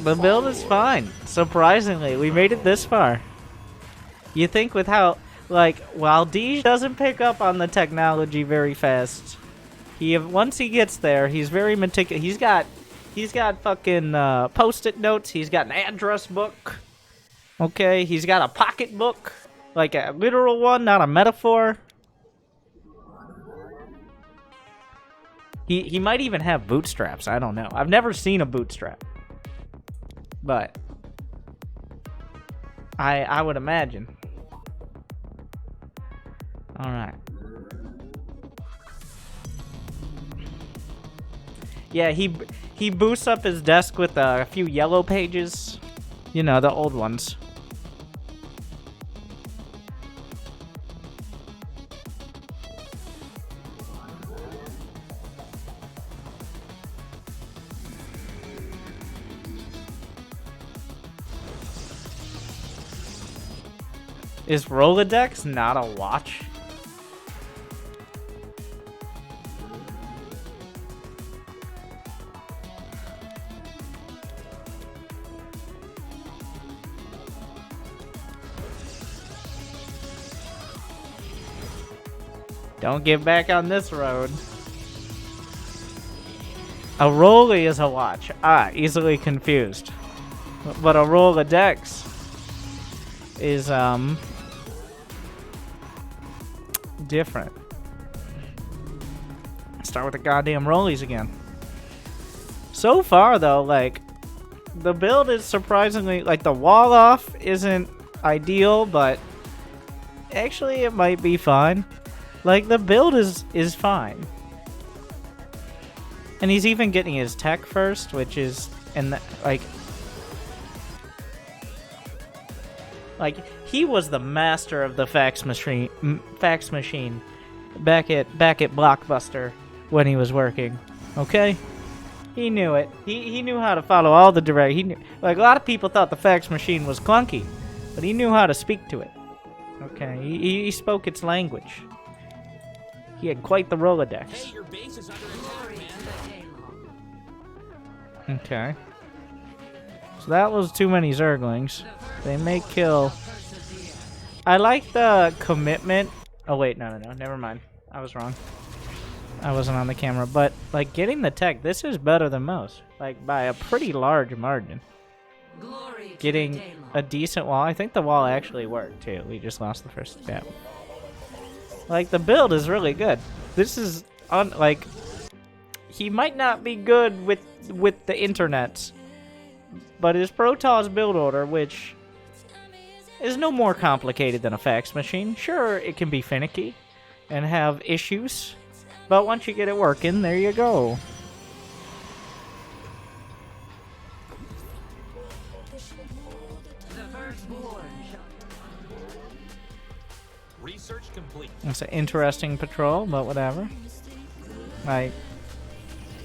The build is fine. Surprisingly, we made it this far. You think with how, like, while Deej doesn't pick up on the technology very fast, once he gets there, he's very meticulous. He's got fucking post-it notes. He's got an address book. Okay, he's got a pocket book, like a literal one, not a metaphor. He might even have bootstraps. I don't know. I've never seen a bootstrap, but I would imagine. All right. Yeah, he boosts up his desk with a few yellow pages. You know, the old ones. Is Rolodex not a watch? Don't get back on this road. A Rolly is a watch. Ah, easily confused. But a Rolodex is, different. Start with the goddamn rollies again. So far, though, like, the build is surprisingly, like, the wall off isn't ideal, but actually it might be fine. Like, the build is fine. And he's even getting his tech first, which is, and like, he was the master of the fax machine back at Blockbuster when he was working. Okay, he knew it. He knew how to follow all the direct. He knew, like, a lot of people thought the fax machine was clunky, but he knew how to speak to it. Okay, he spoke its language. He had quite the Rolodex. Hey, your base is under attack, man. Okay. So that was too many Zerglings. They may kill. I like the commitment. Oh wait, no, never mind. I was wrong. I wasn't on the camera, but like getting the tech, this is better than most. Like by a pretty large margin. Getting a decent wall. I think the wall actually worked too. We just lost the first step. Like the build is really good. This is like he might not be good with the internet, but his Protoss build order, which is no more complicated than a fax machine. Sure, it can be finicky and have issues, but once you get it working, there you go. Research complete. It's an interesting patrol, but whatever. Like,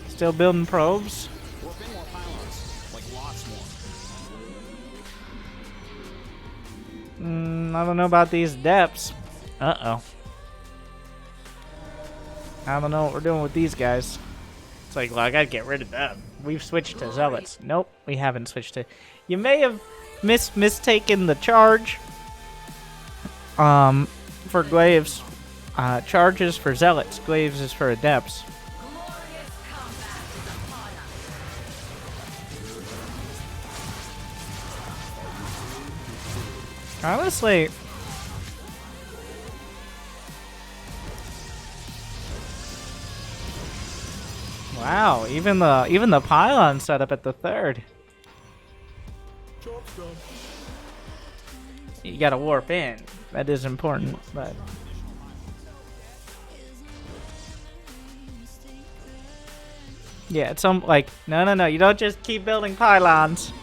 still building probes. More pylons, like lots more. I don't know about these depths. Uh-oh. I don't know what we're doing with these guys. It's like, well, I gotta get rid of them. We've switched to zealots. Nope, we haven't switched to... You may have mistaken the charge for glaives. Charges for zealots. Glaives is for adepts. Honestly, wow, even the pylon set up at the third. You gotta warp in. That is important, but yeah, it's some like no. You don't just keep building pylons.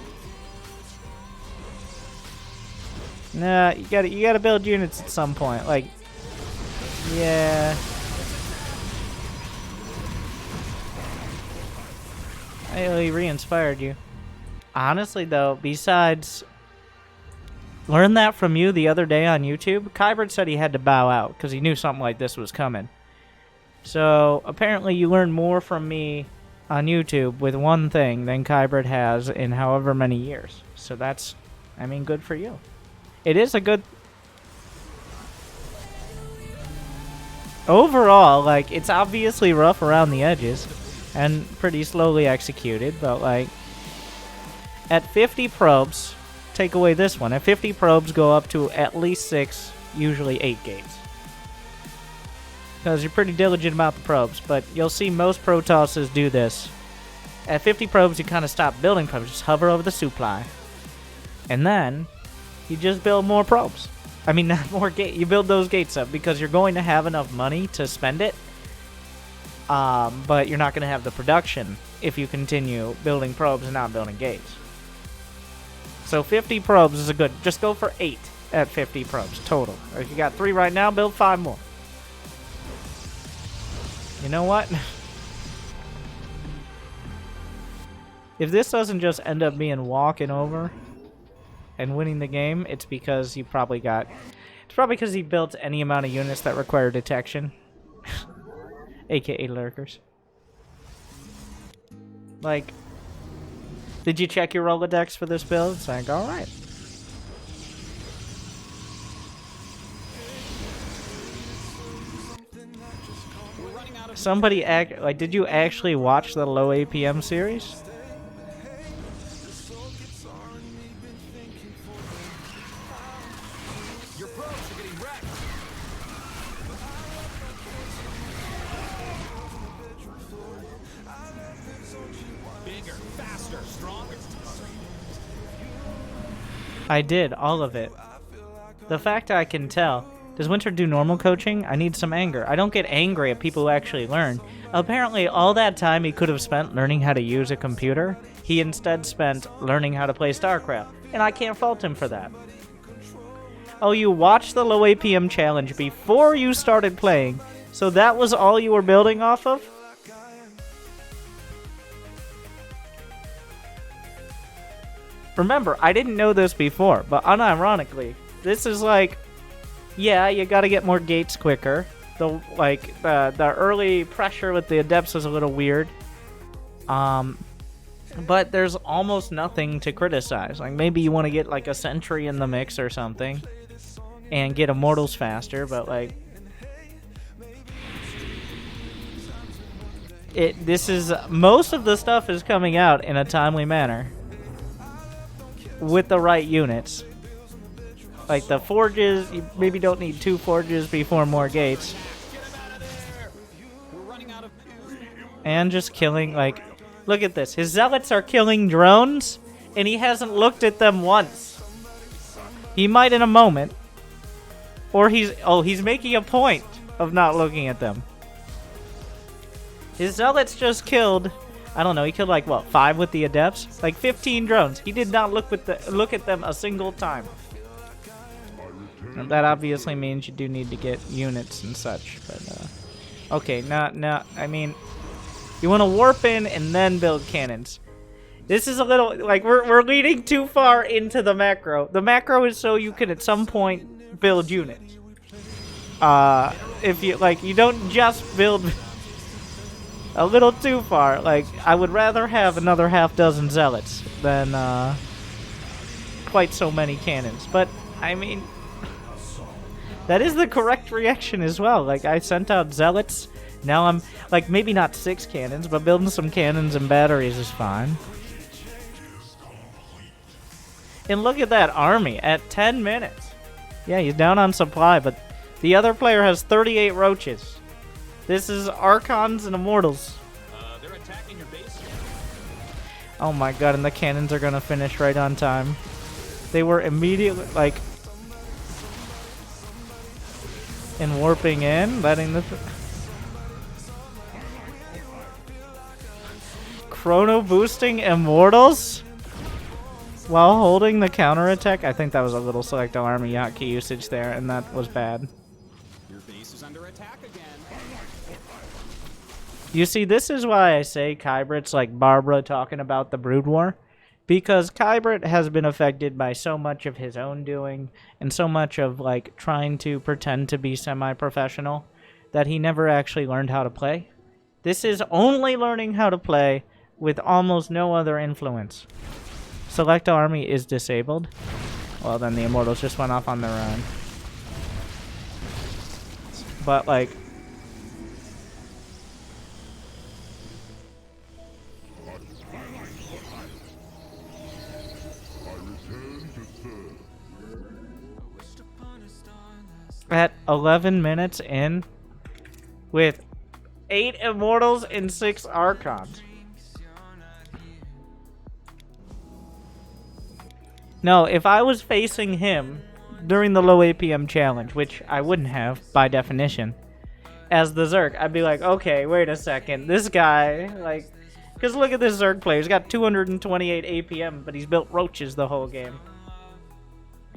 Nah, you gotta build units at some point. Like, yeah. I really re-inspired you. Honestly, though, besides learned that from you the other day on YouTube, Kybert said he had to bow out because he knew something like this was coming. So apparently, you learned more from me on YouTube with one thing than Kybert has in however many years. So that's, I mean, good for you. It is a good... Overall, like, it's obviously rough around the edges and pretty slowly executed, but, like, at 50 probes, take away this one. At 50 probes, go up to at least 6, usually 8 gates. Because you're pretty diligent about the probes, but you'll see most Protosses do this. At 50 probes, you kind of stop building probes, just hover over the supply. And then, you just build more probes. I mean, not more gate. You build those gates up because you're going to have enough money to spend it. But you're not going to have the production if you continue building probes and not building gates. So 50 probes is a good... Just go for 8 at 50 probes total. If you got 3 right now, build 5 more. You know what? If this doesn't just end up being walking over and winning the game, it's because he probably got... It's probably because he built any amount of units that require detection. AKA lurkers. Like, did you check your Rolodex for this build? It's like, alright. Somebody like, did you actually watch the low APM series? Your probes are getting wrecked. Bigger, faster, stronger. I did, all of it. The fact I can tell. Does Winter do normal coaching? I need some anger. I don't get angry at people who actually learn. Apparently, all that time he could have spent learning how to use a computer, he instead spent learning how to play Starcraft. And I can't fault him for that. Oh, you watched the low APM challenge before you started playing, so that was all you were building off of? Remember, I didn't know this before, but unironically, this is like... Yeah, you gotta get more gates quicker. The early pressure with the adepts was a little weird. But there's almost nothing to criticize. Like, maybe you want to get like a sentry in the mix or something and get immortals faster, but like most of the stuff is coming out in a timely manner with the right units. Like the forges, you maybe don't need 2 forges before more gates. And just killing, like, look at this. His zealots are killing drones, and he hasn't looked at them once. He might in a moment. Or he's making a point of not looking at them. His zealots just killed, I don't know, he killed like, what, 5 with the adepts? Like 15 drones. He did not look at them a single time. That obviously means you do need to get units and such, but, okay, I mean, you want to warp in and then build cannons. This is a little, like, we're leading too far into the macro. The macro is so you can, at some point, build units. If you, like, you don't just build a little too far. Like, I would rather have another half-dozen zealots than, quite so many cannons. But, I mean... That is the correct reaction as well. Like, I sent out zealots. Now I'm, like, maybe not 6 cannons, but building some cannons and batteries is fine. And look at that army at 10 minutes. Yeah, he's down on supply, but the other player has 38 roaches. This is Archons and Immortals. They're attacking your base. Oh my god, and the cannons are gonna finish right on time. They were immediately, like... And warping in, letting the... Chrono boosting Immortals? While holding the counterattack? I think that was a little select army hotkey usage there, and that was bad. Your base is under attack again. You see, this is why I say Kybert's like Barbara talking about the Brood War. Because Kybert has been affected by so much of his own doing and so much of, like, trying to pretend to be semi-professional that he never actually learned how to play. This is only learning how to play with almost no other influence. Select army is disabled. Well, then the Immortals just went off on their own. But, like... At 11 minutes in, with 8 Immortals and 6 Archons. No, if I was facing him during the low APM challenge, which I wouldn't have by definition, as the Zerg, I'd be like, okay, wait a second, this guy, like, because look at this Zerg player, he's got 228 APM, but he's built roaches the whole game.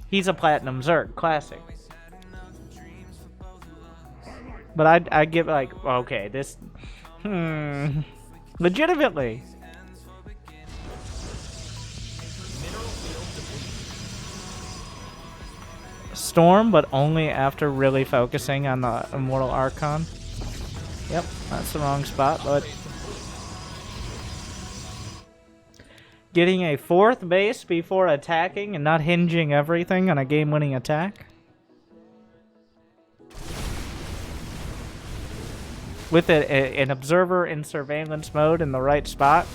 He's a Platinum Zerg, classic. But I'd give, like, okay, this, legitimately. Storm, but only after really focusing on the Immortal Archon. Yep, that's the wrong spot, but... Getting a 4th base before attacking and not hinging everything on a game-winning attack. With an observer in surveillance mode in the right spot.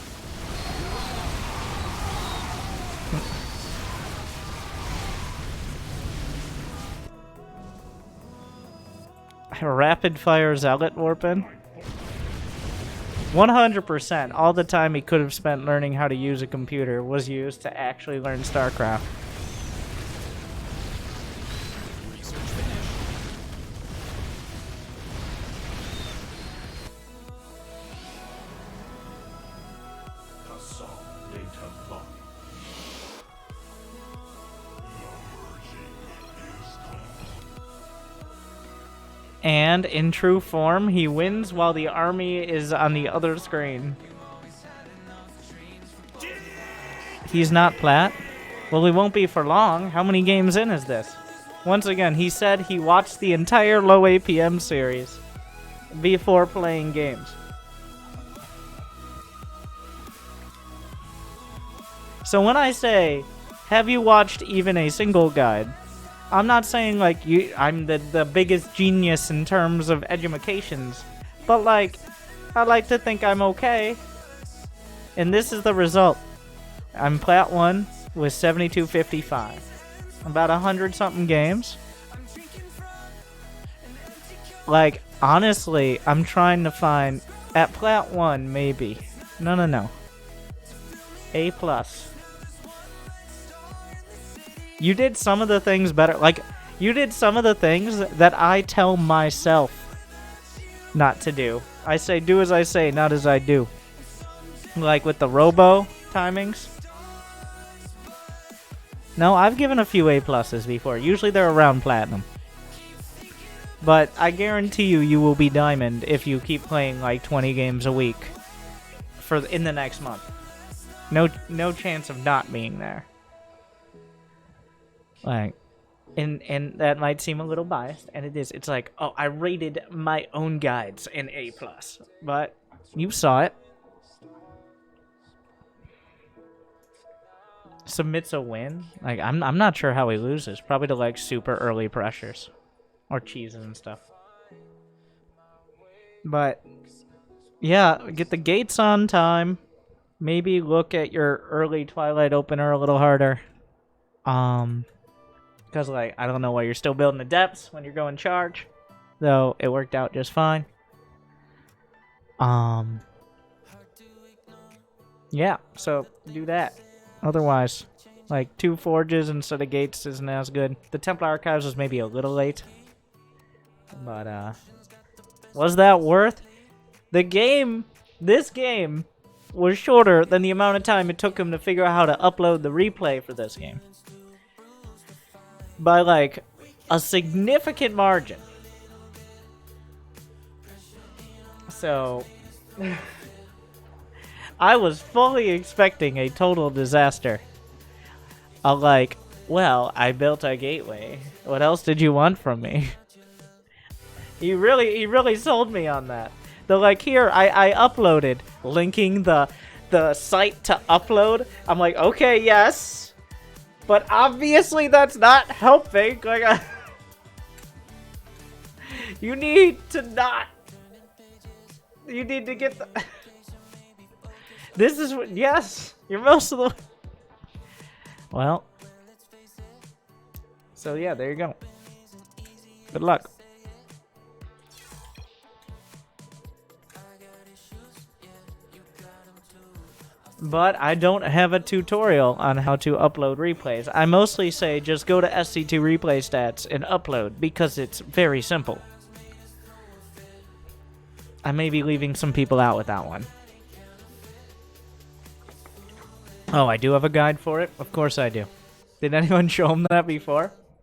Rapid fire zealot warping. 100%. All the time he could have spent learning how to use a computer was used to actually learn Starcraft. And in true form, he wins while the army is on the other screen. He's not plat. Well, he won't be for long. How many games in is this? Once again, he said he watched the entire low APM series before playing games. So when I say, have you watched even a single guide? I'm not saying, like, I'm the biggest genius in terms of edumacations, but, like, I like to think I'm okay. And this is the result. I'm Plat 1 with 7255. About 100-something games. Like, honestly, I'm trying to find... At Plat 1, maybe. No. A+. You did some of the things better. Like, you did some of the things that I tell myself not to do. I say, do as I say, not as I do. Like with the robo timings. No, I've given a few A+ before. Usually they're around platinum. But I guarantee you will be diamond if you keep playing like 20 games a week in the next month. No chance of not being there. Like, and that might seem a little biased, and it is. It's like, oh, I rated my own guides in A+, but you saw it. Submits a win. Like, I'm not sure how he loses. Probably to like super early pressures, or cheeses and stuff. But yeah, get the gates on time. Maybe look at your early Twilight opener a little harder. Because, like, I don't know why you're still building the depths when you're going charge. Though, it worked out just fine. Yeah, so, do that. Otherwise, like, 2 forges instead of gates isn't as good. The Templar Archives was maybe a little late. But, was that worth? This game was shorter than the amount of time it took him to figure out how to upload the replay for this game. By, like, a significant margin. So, I was fully expecting a total disaster. I'm like, well, I built a gateway. What else did you want from me? He really sold me on that. They're like, here, I uploaded, linking the site to upload. I'm like, okay, yes, but obviously that's not helping. Like, you need to not. You need to get the. This is what. Yes, you're most of the. Well. So yeah, there you go. Good luck. But I don't have a tutorial on how to upload replays. I mostly say just go to SC2 replay stats and upload because it's very simple. I may be leaving some people out with that one. Oh, I do have a guide for it? Of course I do. Did anyone show them that before?